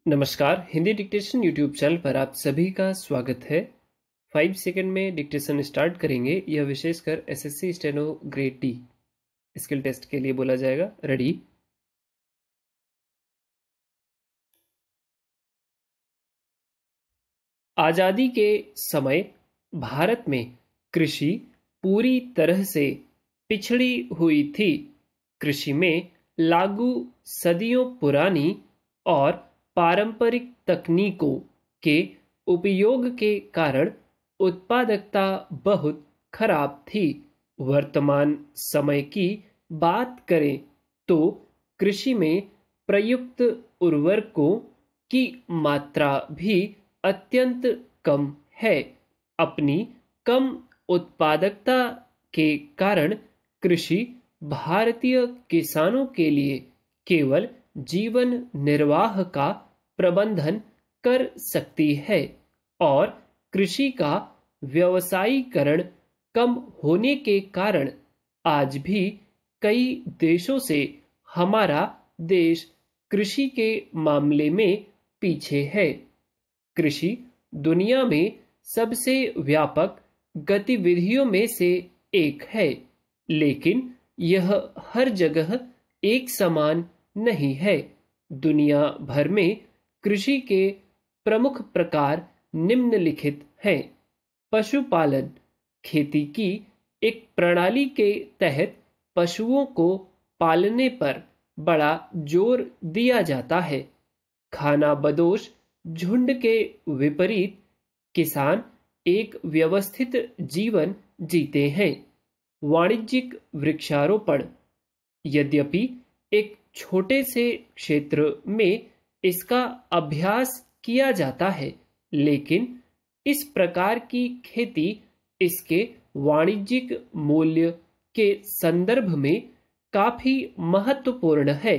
नमस्कार, Hindi dictation YouTube channel पर आप सभी का स्वागत है। 5 सेकंड में डिक्टेशन स्टार्ट करेंगे। यह विशेषकर SSC steno grade D skill test के लिए बोला जाएगा। रेडी। आज़ादी के समय भारत में कृषि पूरी तरह से पिछड़ी हुई थी। कृषि में लागू सदियों पुरानी और पारंपरिक तकनीकों के उपयोग के कारण उत्पादकता बहुत खराब थी। वर्तमान समय की बात करें तो कृषि में प्रयुक्त उर्वरकों की मात्रा भी अत्यंत कम है। अपनी कम उत्पादकता के कारण कृषि भारतीय किसानों के लिए केवल जीवन निर्वाह का प्रबंधन कर सकती है और कृषि का व्यवसायीकरण कम होने के कारण आज भी कई देशों से हमारा देश कृषि के मामले में पीछे है। कृषि दुनिया में सबसे व्यापक गतिविधियों में से एक है, लेकिन यह हर जगह एक समान नहीं है। दुनिया भर में कृषि के प्रमुख प्रकार निम्नलिखित हैं। पशुपालन, खेती की एक प्रणाली के तहत पशुओं को पालने पर बड़ा जोर दिया जाता है। खानाबदोश झुंड के विपरीत किसान एक व्यवस्थित जीवन जीते हैं। वाणिज्यिक वृक्षारोपण, यद्यपि एक छोटे से क्षेत्र में इसका अभ्यास किया जाता है, लेकिन इस प्रकार की खेती इसके वाणिज्यिक मूल्य के संदर्भ में काफी महत्वपूर्ण है।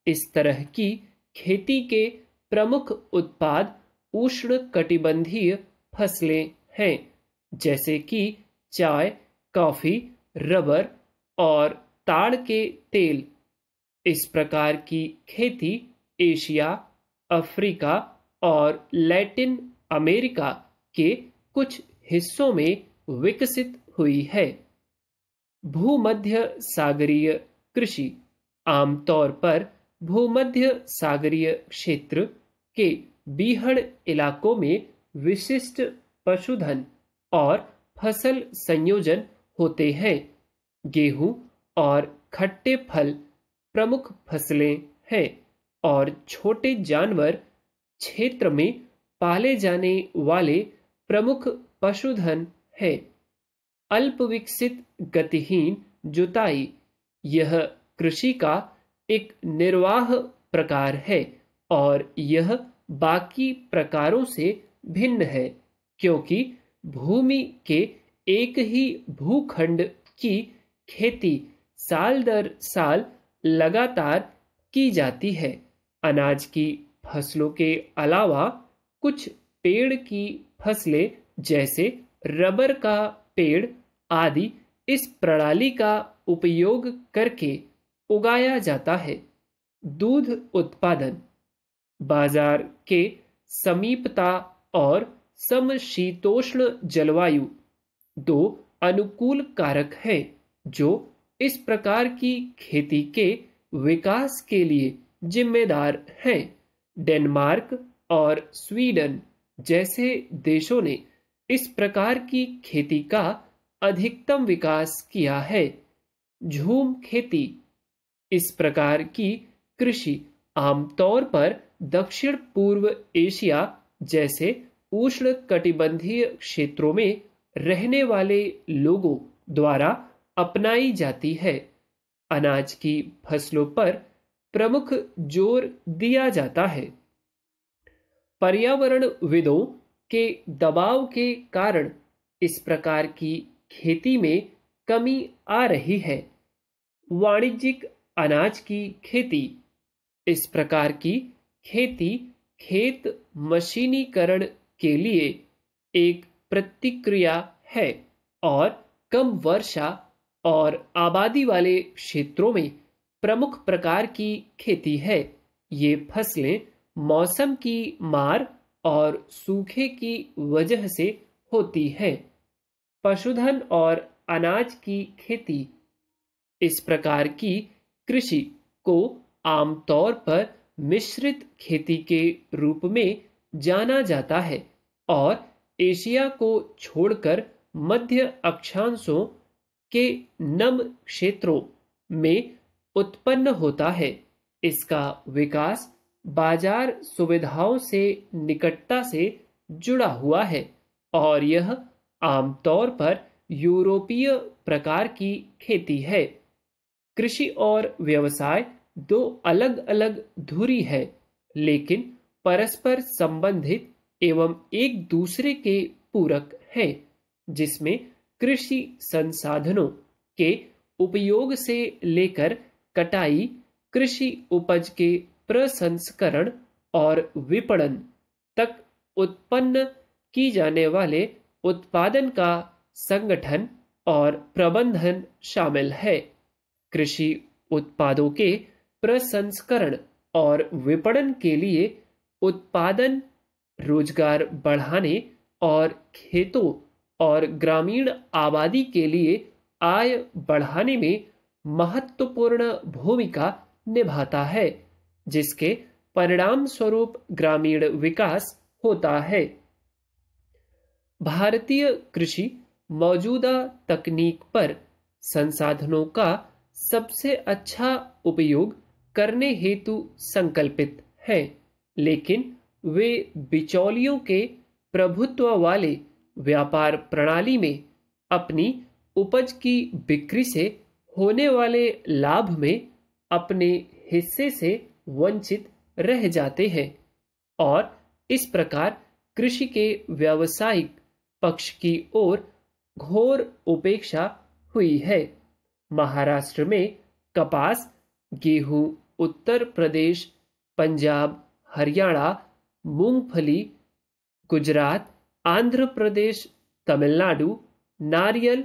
इस तरह की खेती के प्रमुख उत्पाद उष्णकटिबंधीय फसलें हैं, जैसे कि चाय, कॉफी, रबर और ताड़ के तेल। इस प्रकार की खेती एशिया, अफ्रीका और लैटिन अमेरिका के कुछ हिस्सों में विकसित हुई है। भूमध्य सागरीय कृषि, आमतौर पर भूमध्य सागरीय क्षेत्र के बीहड़ इलाकों में विशिष्ट पशुधन और फसल संयोजन होते हैं। गेहूं और खट्टे फल प्रमुख फसलें हैं और छोटे जानवर क्षेत्र में पाले जाने वाले प्रमुख पशुधन है। अल्प विकसित गतिहीन जुताई, यह कृषि का एक निर्वाह प्रकार है और यह बाकी प्रकारों से भिन्न है, क्योंकि भूमि के एक ही भूखंड की खेती साल दर साल लगातार की जाती है। अनाज की फसलों के अलावा कुछ पेड़ की फसलें जैसे रबर का पेड़ आदि इस प्रणाली का उपयोग करके उगाया जाता है। दूध उत्पादन, बाजार के समीपता और समशीतोष्ण जलवायु दो अनुकूल कारक हैं जो इस प्रकार की खेती के विकास के लिए जिम्मेदार हैं। डेनमार्क और स्वीडन जैसे देशों ने इस प्रकार की खेती का अधिकतम विकास किया है। झूम खेती, इस प्रकार की कृषि आमतौर पर दक्षिण पूर्व एशिया जैसे उष्णकटिबंधीय क्षेत्रों में रहने वाले लोगों द्वारा अपनाई जाती है। अनाज की फसलों पर प्रमुख जोर दिया जाता है। पर्यावरणविदों के दबाव के कारण इस प्रकार की खेती में कमी आ रही है। वाणिज्यिक अनाज की खेती, इस प्रकार की खेती खेत मशीनीकरण के लिए एक प्रतिक्रिया है और कम वर्षा और आबादी वाले क्षेत्रों में प्रमुख प्रकार की खेती है। ये फसलें मौसम की मार और सूखे की वजह से होती है। पशुधन और अनाज की खेती। इस प्रकार की कृषि को आमतौर पर मिश्रित खेती के रूप में जाना जाता है और एशिया को छोड़कर मध्य अक्षांशों के नम क्षेत्रों में उत्पन्न होता है। इसका विकास बाजार सुविधाओं से निकटता से जुड़ा हुआ है और यह आमतौर पर यूरोपीय प्रकार की खेती है। कृषि और व्यवसाय दो अलग-अलग धुरी है, लेकिन परस्पर संबंधित एवं एक दूसरे के पूरक हैं, जिसमें कृषि संसाधनों के उपयोग से लेकर कटाई, कृषि उपज के प्रसंस्करण और विपणन तक उत्पन्न की जाने वाले उत्पादन का संगठन और प्रबंधन शामिल है। कृषि उत्पादों के प्रसंस्करण और विपणन के लिए उत्पादन, रोजगार बढ़ाने और खेतों और ग्रामीण आबादी के लिए आय बढ़ाने में महत्वपूर्ण भूमिका निभाता है, जिसके परिणाम स्वरूप ग्रामीण विकास होता है। भारतीय कृषि मौजूदा तकनीक पर संसाधनों का सबसे अच्छा उपयोग करने हेतु संकल्पित है, लेकिन वे बिचौलियों के प्रभुत्व वाले व्यापार प्रणाली में अपनी उपज की बिक्री से होने वाले लाभ में अपने हिस्से से वंचित रह जाते हैं और इस प्रकार कृषि के व्यावसायिक पक्ष की ओर घोर उपेक्षा हुई है। महाराष्ट्र में कपास, गेहूं, उत्तर प्रदेश, पंजाब, हरियाणा मूंगफली, गुजरात, आंध्र प्रदेश, तमिलनाडु नारियल,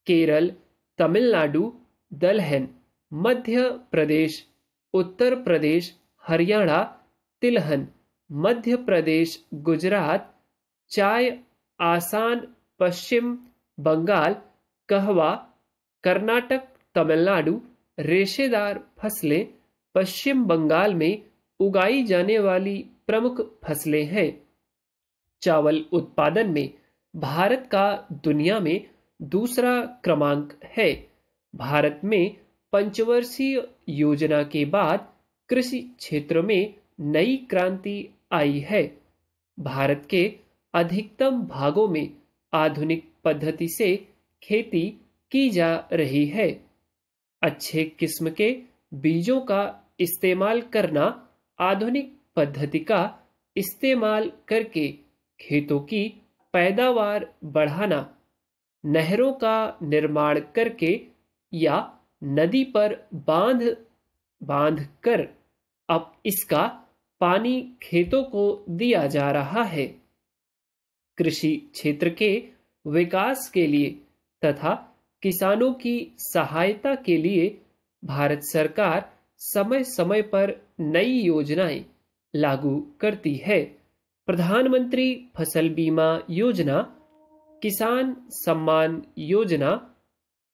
केरल, तमिलनाडु दलहन, मध्य प्रदेश, उत्तर प्रदेश, हरियाणा तिलहन, मध्य प्रदेश, गुजरात चाय, आसाम, पश्चिम बंगाल कहवा, कर्नाटक, तमिलनाडु रेशेदार फसलें पश्चिम बंगाल में उगाई जाने वाली प्रमुख फसलें हैं। चावल उत्पादन में भारत का दुनिया में दूसरा क्रमांक है। भारत में पंचवर्षीय योजना के बाद कृषि क्षेत्र में नई क्रांति आई है। भारत के अधिकतम भागों में आधुनिक पद्धति से खेती की जा रही है। अच्छे किस्म के बीजों का इस्तेमाल करना, आधुनिक पद्धति का इस्तेमाल करके खेतों की पैदावार बढ़ाना, नहरों का निर्माण करके या नदी पर बांध कर अब इसका पानी खेतों को दिया जा रहा है। कृषि क्षेत्र के विकास के लिए तथा किसानों की सहायता के लिए भारत सरकार समय समय पर नई योजनाएं लागू करती है। प्रधानमंत्री फसल बीमा योजना, किसान सम्मान योजना,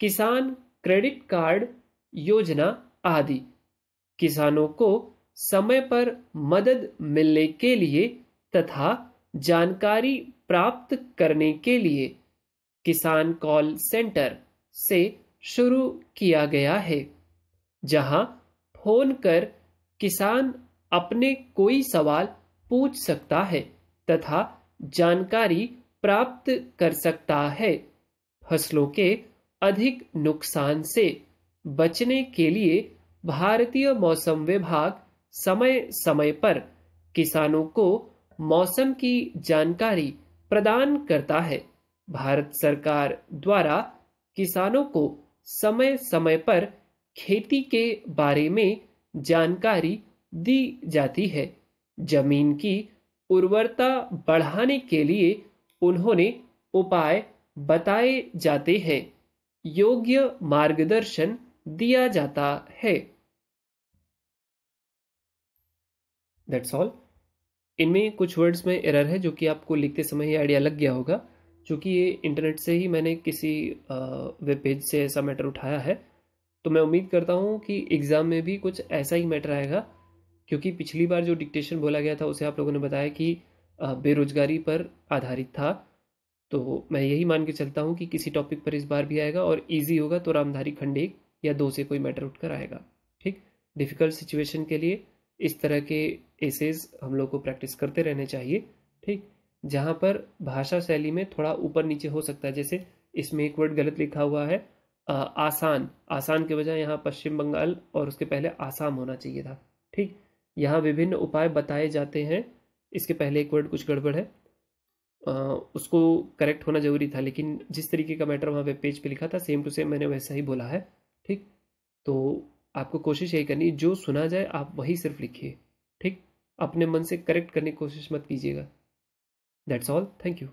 किसान क्रेडिट कार्ड योजना आदि किसानों को समय पर मदद मिलने के लिए तथा जानकारी प्राप्त करने के लिए किसान कॉल सेंटर से शुरू किया गया है, जहां फोन कर किसान अपने कोई सवाल पूछ सकता है तथा जानकारी प्राप्त कर सकता है। फसलों के अधिक नुकसान से बचने के लिए भारतीय मौसम विभाग समय समय पर किसानों को मौसम की जानकारी प्रदान करता है। भारत सरकार द्वारा किसानों को समय समय पर खेती के बारे में जानकारी दी जाती है। जमीन की उर्वरता बढ़ाने के लिए उन्होंने उपाय बताए जाते हैं, योग्य मार्गदर्शन दिया जाता है। That's all. इनमें कुछ वर्ड्स में एरर है जो कि आपको लिखते समय ही आइडिया लग गया होगा, क्योंकि ये इंटरनेट से ही मैंने किसी वेब पेज से ऐसा मैटर उठाया है। तो मैं उम्मीद करता हूँ कि एग्ज़ाम में भी कुछ ऐसा ही मैटर आएगा, क्योंकि पिछली बार जो डिक्टेशन बोला गया था उसे आप लोगों ने बताया कि बेरोजगारी पर आधारित था। तो मैं यही मान के चलता हूँ कि किसी टॉपिक पर इस बार भी आएगा, और इजी होगा तो रामधारी खंड 1 या 2 से कोई मैटर उठकर आएगा। ठीक। डिफ़िकल्ट सिचुएशन के लिए इस तरह के एसेज हम लोग को प्रैक्टिस करते रहने चाहिए। ठीक। जहाँ पर भाषा शैली में थोड़ा ऊपर नीचे हो सकता है, जैसे इसमें एक वर्ड गलत लिखा हुआ है, आसान। आसान के बजाय यहाँ पश्चिम बंगाल और उसके पहले आसाम होना चाहिए था। ठीक। यहाँ विभिन्न उपाय बताए जाते हैं, इसके पहले एक वर्ड कुछ गड़बड़ है, उसको करेक्ट होना ज़रूरी था, लेकिन जिस तरीके का मैटर वहाँ वेब पेज पे लिखा था सेम टू सेम मैंने वैसा ही बोला है। ठीक। तो आपको कोशिश यही करनी, जो सुना जाए आप वही सिर्फ लिखिए। ठीक। अपने मन से करेक्ट करने की कोशिश मत कीजिएगा। That's all. Thank you.